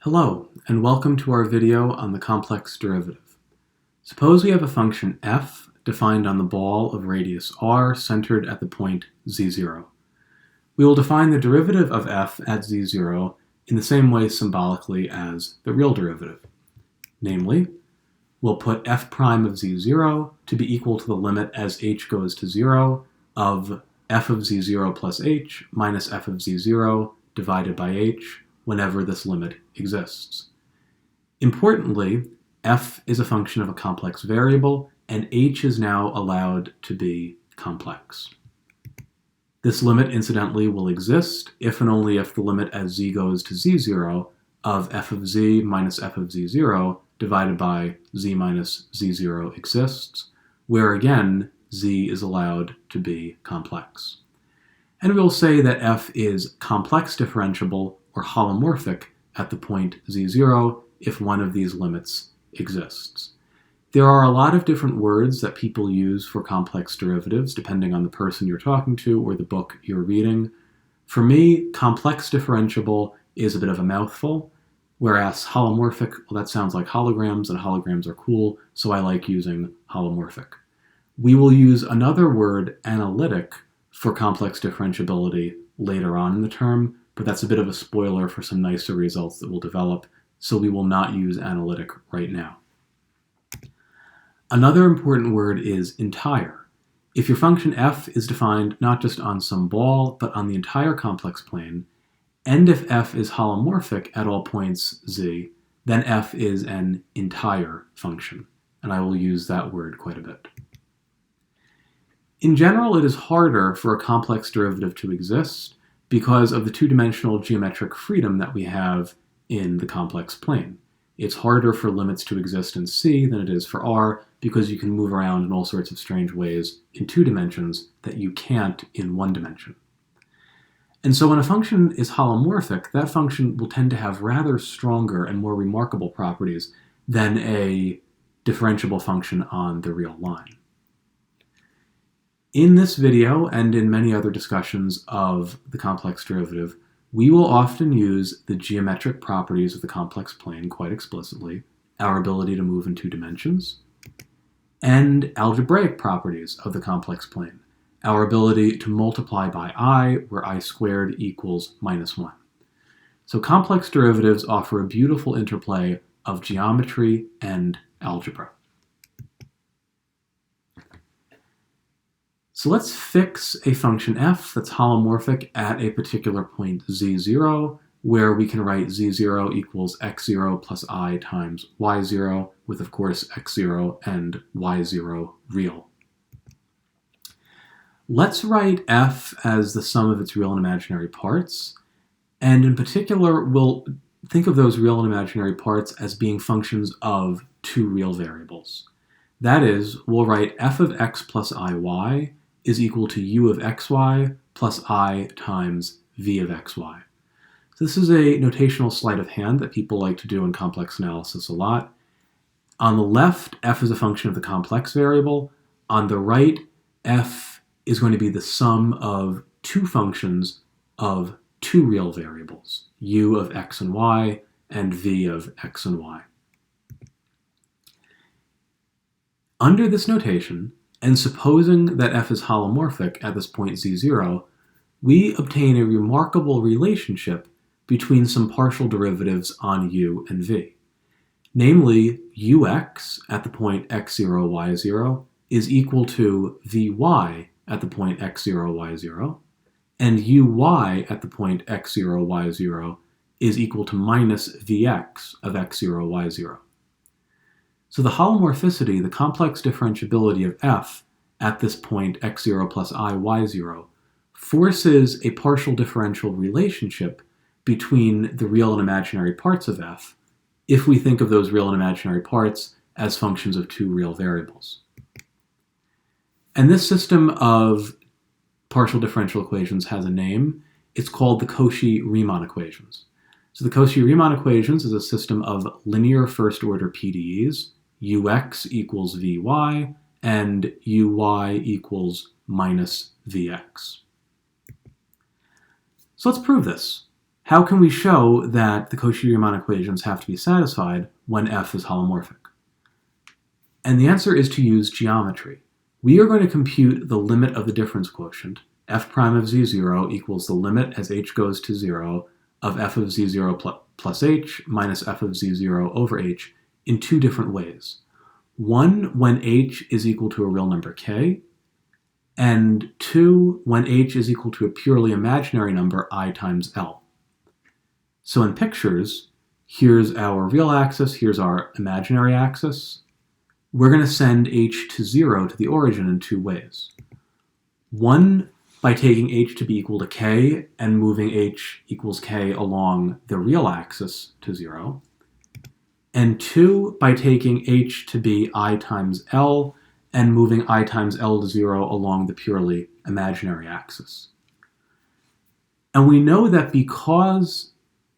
Hello, and welcome to our video on the complex derivative. Suppose we have a function f defined on the ball of radius r centered at the point z0. We will define the derivative of f at z0 in the same way symbolically as the real derivative. Namely, we'll put f prime of z0 to be equal to the limit as h goes to 0 of f of z0 plus h minus f of z0 divided by h whenever this limit exists. Importantly, f is a function of a complex variable, and h is now allowed to be complex. This limit, incidentally, will exist if and only if the limit as z goes to z0 of f of z minus f of z0 divided by z minus z0 exists, where again, z is allowed to be complex. And we'll say that f is complex differentiable or holomorphic at the point z0 if one of these limits exists. There are a lot of different words that people use for complex derivatives depending on the person you're talking to or the book you're reading. For me, complex differentiable is a bit of a mouthful, whereas holomorphic, well, that sounds like holograms, and holograms are cool, so I like using holomorphic. We will use another word, analytic, for complex differentiability later on in the term, but that's a bit of a spoiler for some nicer results that will develop, so we will not use analytic right now. Another important word is entire. If your function f is defined not just on some ball, but on the entire complex plane, and if f is holomorphic at all points z, then f is an entire function, and I will use that word quite a bit. In general, it is harder for a complex derivative to exist because of the two-dimensional geometric freedom that we have in the complex plane. It's harder for limits to exist in C than it is for R because you can move around in all sorts of strange ways in 2 dimensions that you can't in 1 dimension. And so when a function is holomorphic, that function will tend to have rather stronger and more remarkable properties than a differentiable function on the real line. In this video, and in many other discussions of the complex derivative, we will often use the geometric properties of the complex plane quite explicitly, our ability to move in 2 dimensions, and algebraic properties of the complex plane, our ability to multiply by I, where I squared equals minus 1. So complex derivatives offer a beautiful interplay of geometry and algebra. So let's fix a function f that's holomorphic at a particular point z0, where we can write z0 equals x0 plus I times y0, with of course x0 and y0 real. Let's write f as the sum of its real and imaginary parts, and in particular we'll think of those real and imaginary parts as being functions of 2 real variables. That is, we'll write f of x plus iy is equal to u of xy plus I times v of xy. So this is a notational sleight of hand that people like to do in complex analysis a lot. On the left, f is a function of the complex variable. On the right, f is going to be the sum of 2 functions of 2 real variables, u of x and y and v of x and y. Under this notation, and supposing that f is holomorphic at this point z0, we obtain a remarkable relationship between some partial derivatives on u and v. Namely, ux at the point x0, y0 is equal to vy at the point x0, y0, and uy at the point x0, y0 is equal to minus vx of x0, y0. So the holomorphicity, the complex differentiability of f at this point x0 plus I, y0, forces a partial differential relationship between the real and imaginary parts of f if we think of those real and imaginary parts as functions of 2 real variables. And this system of partial differential equations has a name. It's called the Cauchy-Riemann equations. So the Cauchy-Riemann equations is a system of linear first-order PDEs, ux equals vy, and uy equals minus vx. So let's prove this. how can we show that the Cauchy-Riemann equations have to be satisfied when f is holomorphic? And the answer is to use geometry. We are going to compute the limit of the difference quotient, f prime of z0 equals the limit as h goes to 0 of f of z0 plus h minus f of z0 over h in two different ways. One, when h is equal to a real number k, and two, when h is equal to a purely imaginary number I times L. So in pictures, here's our real axis, here's our imaginary axis. We're going to send h to 0 to the origin in two ways. One, by taking h to be equal to k and moving h equals k along the real axis to 0. And two, by taking h to be I times L and moving I times L to 0 along the purely imaginary axis. And we know that because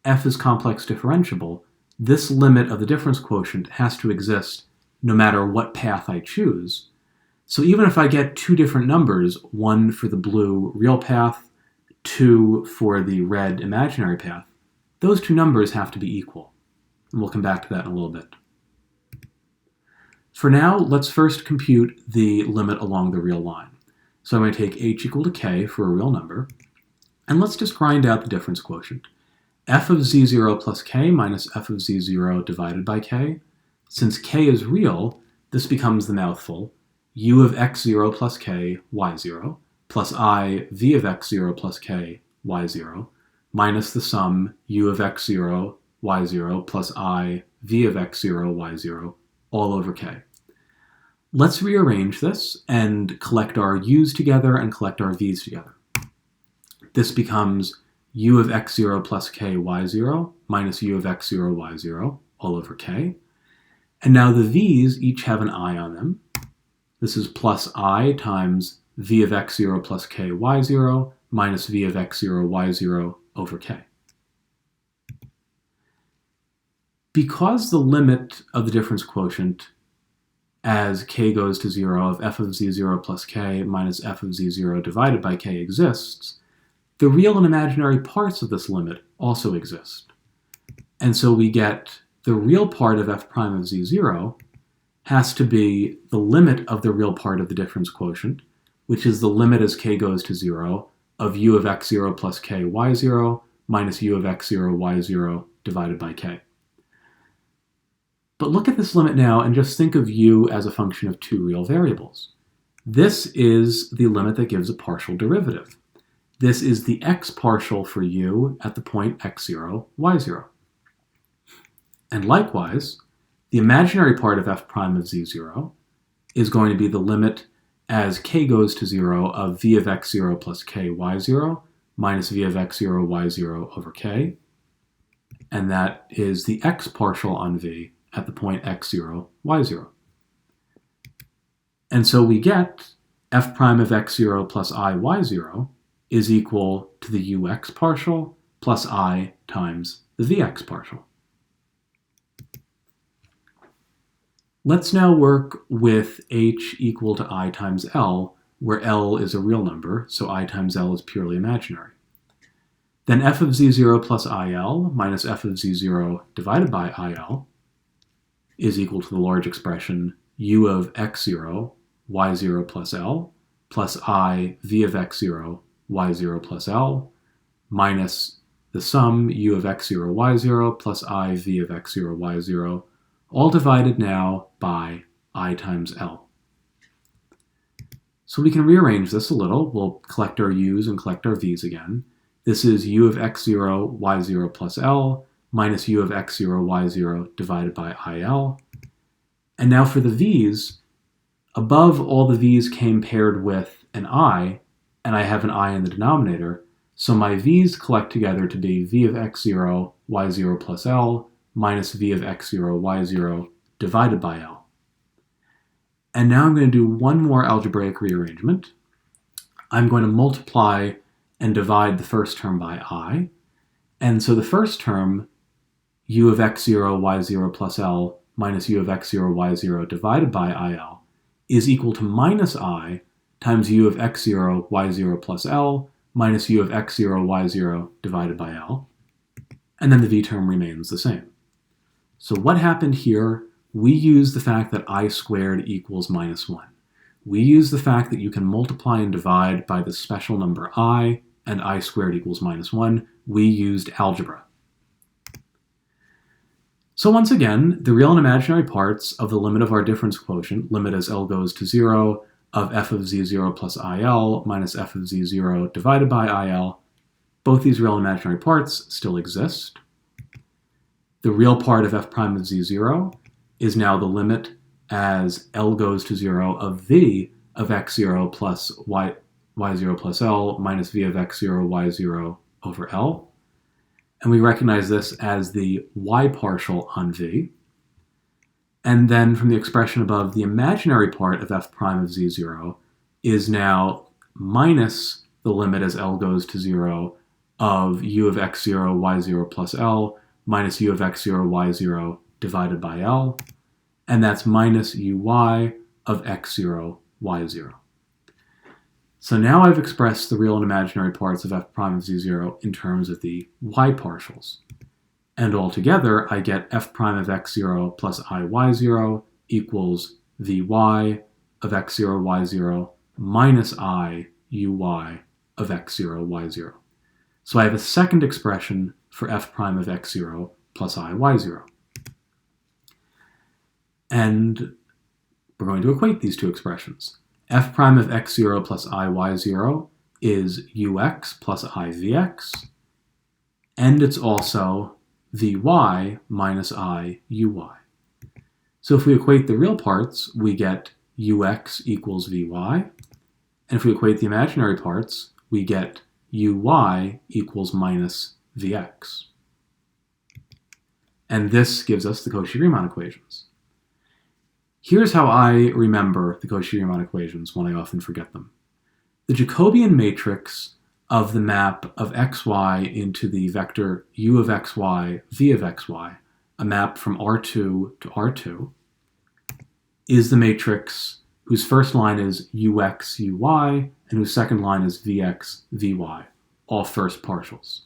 f is complex differentiable, this limit of the difference quotient has to exist no matter what path I choose. So even if I get two different numbers, one for the blue real path, two for the red imaginary path, those two numbers have to be equal. And we'll come back to that in a little bit. For now, let's first compute the limit along the real line. So I'm going to take h equal to k for a real number, and let's just grind out the difference quotient. F of z0 plus k minus f of z0 divided by k. Since k is real, this becomes the mouthful, u of x0 plus k, y0, plus I v of x0 plus k, y0, minus the sum u of x0, y0, plus I v of x0, y0, all over k. Let's rearrange this and collect our u's together and collect our v's together. This becomes u of x0 plus k, y0, minus u of x0, y0, all over k. And now the v's each have an I on them. This is plus I times v of x0 plus k, y0, minus v of x0, y0 over k. Because the limit of the difference quotient as k goes to 0 of f of z0 plus k minus f of z0 divided by k exists, the real and imaginary parts of this limit also exist. And so we get the real part of f prime of z0 has to be the limit of the real part of the difference quotient, which is the limit as k goes to 0 of u of x0 plus k, y0 minus u of x0, y0 divided by k. But look at this limit now and just think of u as a function of two real variables. This is the limit that gives a partial derivative. This is the x partial for u at the point x0, y0. And likewise, the imaginary part of f prime of z0 is going to be the limit as k goes to 0 of v of x0 plus k, y0 minus v of x0, y0 over k. And that is the x partial on v at the point x0, y0. And so we get f prime of x0 plus I, y0 is equal to the ux partial plus I times the vx partial. Let's now work with h equal to I times L, where L is a real number, so I times L is purely imaginary. Then f of z0 plus IL minus f of z0 divided by IL is equal to the large expression u of x0, y0 plus L, plus I v of x0, y0 plus L, minus the sum u of x0, y0 plus I v of x0, y0, all divided now by I times L. So we can rearrange this a little. We'll collect our u's and collect our v's again. This is u of x0, y0 plus L, minus u of x0, y0 divided by IL. And now for the v's, above all the v's came paired with an I, and I have an I in the denominator, so my v's collect together to be v of x0, y0 plus L, minus v of x0, y0 divided by L. And now I'm going to do one more algebraic rearrangement. I'm going to multiply and divide the first term by I. And so the first term, u of x0, y0 plus L minus u of x0, y0 divided by IL, is equal to minus I times u of x0, y0 plus L minus u of x0, y0 divided by L. and then the v term remains the same. So what happened here? We use the fact that I squared equals minus 1. We use the fact that you can multiply and divide by the special number I, and I squared equals minus 1. We used algebra. So once again, the real and imaginary parts of the limit of our difference quotient, limit as L goes to 0, of f of z0 plus IL minus f of z0 divided by IL, both these real and imaginary parts still exist. The real part of f prime of z0 is now the limit as L goes to 0 of v of x0 plus y0 plus L minus v of x0 y0 over L. And we recognize this as the y partial on v. And then from the expression above, the imaginary part of f prime of z0 is now minus the limit as L goes to 0 of u of x0 y0 plus L minus u of x0 y0 divided by L. And that's minus uy of x0 y0. So now I've expressed the real and imaginary parts of f prime of z0 in terms of the y partials. And altogether, I get f prime of x0 plus I y0 equals vy of x0 y0 minus I uy of x0 y0. So I have a second expression for f prime of x0 plus I y0. And we're going to equate these two expressions. F prime of x0 plus I y0 is ux plus I vx, and it's also vy minus I uy. So if we equate the real parts, we get ux equals vy, and if we equate the imaginary parts, we get uy equals minus vx. And this gives us the Cauchy-Riemann equations. Here's how I remember the Cauchy-Riemann equations when I often forget them. The Jacobian matrix of the map of xy into the vector u of xy, v of xy, a map from R2 to R2, is the matrix whose first line is ux, uy, and whose second line is vx, vy, all first partials.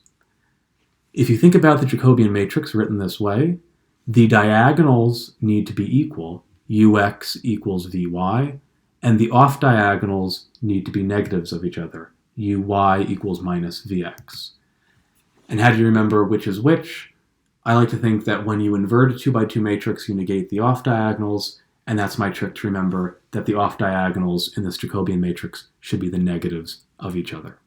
If you think about the Jacobian matrix written this way, the diagonals need to be equal, ux equals vy, and the off diagonals need to be negatives of each other, uy equals minus vx. And how do you remember which is which? I like to think that when you invert a 2 by 2 matrix, you negate the off diagonals, and that's my trick to remember that the off diagonals in this Jacobian matrix should be the negatives of each other.